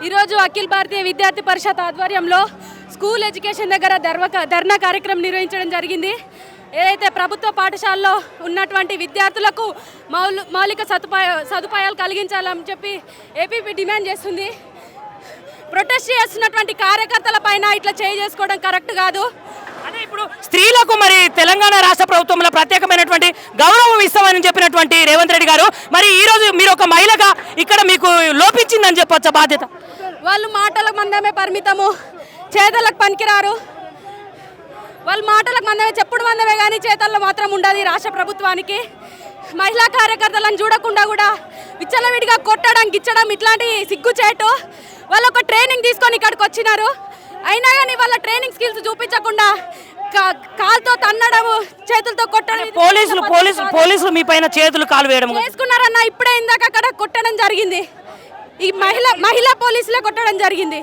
ఈరోజు అఖిల భారతీయ విద్యార్థి పరిషత్ ఆధ్వర్యంలో స్కూల్ ఎడ్యుకేషన్ దగ్గర ధర్నా కార్యక్రమం నిర్వహించడం జరిగింది. ఏదైతే ప్రభుత్వ పాఠశాలలో ఉన్నటువంటి విద్యార్థులకు మౌలిక సదుపాయాలు కలిగించాలని చెప్పి ఏపీపీ డిమాండ్ చేస్తుంది. ప్రొటెస్ట్ చేస్తున్నటువంటి కార్యకర్తల పైన ఇట్లా చేసుకోవడం కరెక్ట్ కాదు. అదే ఇప్పుడు స్త్రీలకు మరి తెలంగాణ రాష్ట్ర ప్రభుత్వంలో ప్రత్యేకమైనటువంటి గౌరవం ఇస్తామని చెప్పినటువంటి రేవంత్ రెడ్డి గారు మరి ఈ రోజు మీరు ఒక మహిళగా ఇక్కడ మీకు లోపించిందని చెప్పొచ్చా బాధ్యత? వాళ్ళు మాటలకు మందమే పరిమితము, చేతలకు పనికిరారు. వాళ్ళు మాటలకు మందమే, చెప్పుడు మందమే కానీ చేతల్లో మాత్రం ఉండదు రాష్ట్ర ప్రభుత్వానికి. మహిళా కార్యకర్తలను చూడకుండా కూడా విచ్చలవిడిగా కొట్టడం, గిచ్చడం ఇట్లాంటి సిగ్గుచేటు. వాళ్ళు ఒక ట్రైనింగ్ తీసుకొని ఇక్కడికి వచ్చినారు. అయినా కానీ వాళ్ళ ట్రైనింగ్ స్కిల్స్ చూపించకుండా కాలుతో తన్నడము, చేతులతో కొట్టడం. పోలీసులు మీ పైన చేతులు కాలు వేయడం చేసుకున్నారన్న. ఇప్పుడే ఇందాక అక్కడ కొట్టడం జరిగింది. ఈ మహిళా పోలీసులే కొట్టడం జరిగింది.